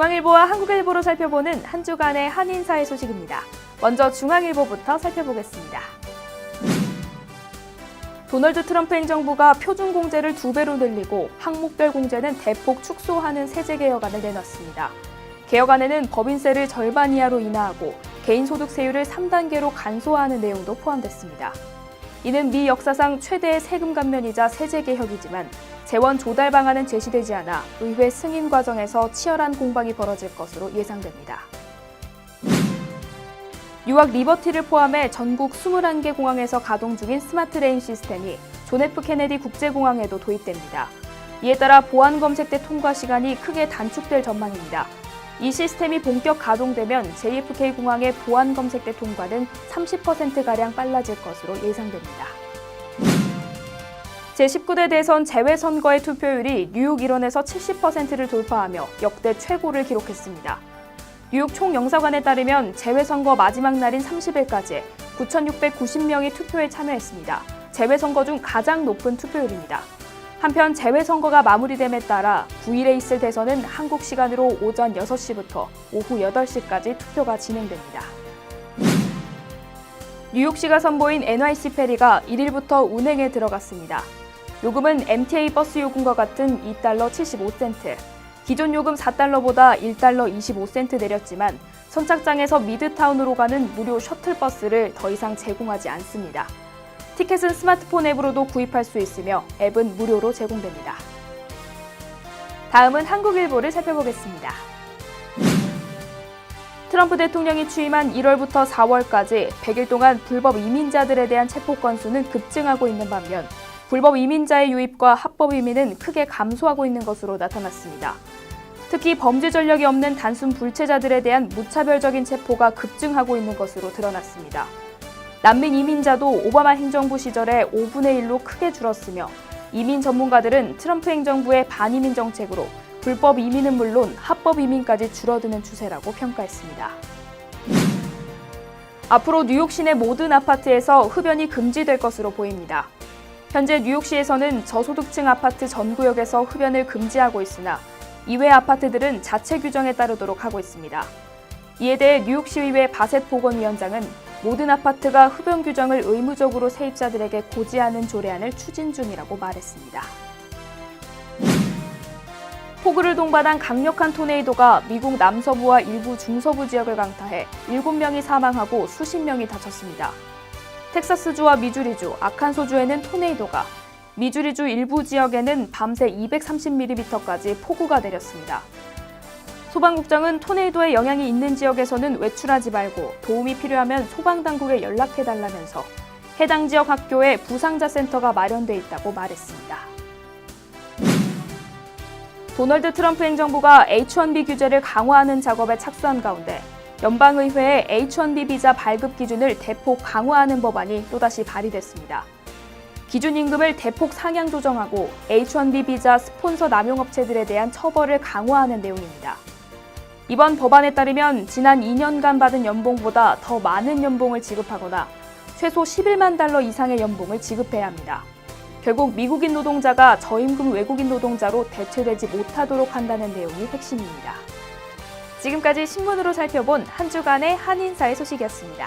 중앙일보와 한국일보로 살펴보는 한 주간의 한인사회 소식입니다. 먼저 중앙일보부터 살펴보겠습니다. 도널드 트럼프 행정부가 표준공제를 2배로 늘리고 항목별 공제는 대폭 축소하는 세제개혁안을 내놨습니다. 개혁안에는 법인세를 절반 이하로 인하하고 개인소득세율을 3단계로 간소화하는 내용도 포함됐습니다. 이는 미 역사상 최대의 세금 감면이자 세제개혁이지만 재원 조달 방안은 제시되지 않아 의회 승인 과정에서 치열한 공방이 벌어질 것으로 예상됩니다. 뉴욕 리버티를 포함해 전국 21개 공항에서 가동 중인 스마트 레인 시스템이 존 F 케네디 국제공항에도 도입됩니다. 이에 따라 보안 검색대 통과 시간이 크게 단축될 전망입니다. 이 시스템이 본격 가동되면 JFK 공항의 보안 검색대 통과는 30%가량 빨라질 것으로 예상됩니다. 제19대 대선 재외선거의 투표율이 뉴욕 일원에서 70%를 돌파하며 역대 최고를 기록했습니다. 뉴욕 총영사관에 따르면 재외선거 마지막 날인 30일까지 9,690명이 투표에 참여했습니다. 재외선거 중 가장 높은 투표율입니다. 한편 재외선거가 마무리됨에 따라 9일에 있을 대선은 한국 시간으로 오전 6시부터 오후 8시까지 투표가 진행됩니다. 뉴욕시가 선보인 NYC 페리가 1일부터 운행에 들어갔습니다. 요금은 MTA 버스 요금과 같은 $2 75센트, 기존 요금 $4보다 $1 25센트 내렸지만 선착장에서 미드타운으로 가는 무료 셔틀버스를 더 이상 제공하지 않습니다. 티켓은 스마트폰 앱으로도 구입할 수 있으며 앱은 무료로 제공됩니다. 다음은 한국일보를 살펴보겠습니다. 트럼프 대통령이 취임한 1월부터 4월까지 100일 동안 불법 이민자들에 대한 체포 건수는 급증하고 있는 반면 불법 이민자의 유입과 합법 이민은 크게 감소하고 있는 것으로 나타났습니다. 특히 범죄 전력이 없는 단순 불체자들에 대한 무차별적인 체포가 급증하고 있는 것으로 드러났습니다. 난민 이민자도 오바마 행정부 시절에 5분의 1로 크게 줄었으며 이민 전문가들은 트럼프 행정부의 반이민 정책으로 불법 이민은 물론 합법 이민까지 줄어드는 추세라고 평가했습니다. 앞으로 뉴욕 시내 모든 아파트에서 흡연이 금지될 것으로 보입니다. 현재 뉴욕시에서는 저소득층 아파트 전 구역에서 흡연을 금지하고 있으나 이외 아파트들은 자체 규정에 따르도록 하고 있습니다. 이에 대해 뉴욕시의회 바셋 보건위원장은 모든 아파트가 흡연 규정을 의무적으로 세입자들에게 고지하는 조례안을 추진 중이라고 말했습니다. 폭우를 동반한 강력한 토네이도가 미국 남서부와 일부 중서부 지역을 강타해 7명이 사망하고 수십 명이 다쳤습니다. 텍사스주와 미주리주, 아칸소주에는 토네이도가, 미주리주 일부 지역에는 밤새 230mm까지 폭우가 내렸습니다. 소방국장은 토네이도의 영향이 있는 지역에서는 외출하지 말고 도움이 필요하면 소방당국에 연락해달라면서 해당 지역 학교에 부상자 센터가 마련돼 있다고 말했습니다. 도널드 트럼프 행정부가 H-1B 규제를 강화하는 작업에 착수한 가운데 연방의회의 H-1B 비자 발급 기준을 대폭 강화하는 법안이 또다시 발의됐습니다. 기준 임금을 대폭 상향 조정하고 H-1B 비자 스폰서 남용업체들에 대한 처벌을 강화하는 내용입니다. 이번 법안에 따르면 지난 2년간 받은 연봉보다 더 많은 연봉을 지급하거나 최소 $11만 이상의 연봉을 지급해야 합니다. 결국 미국인 노동자가 저임금 외국인 노동자로 대체되지 못하도록 한다는 내용이 핵심입니다. 지금까지 신문으로 살펴본 한 주간의 한인사회 소식이었습니다.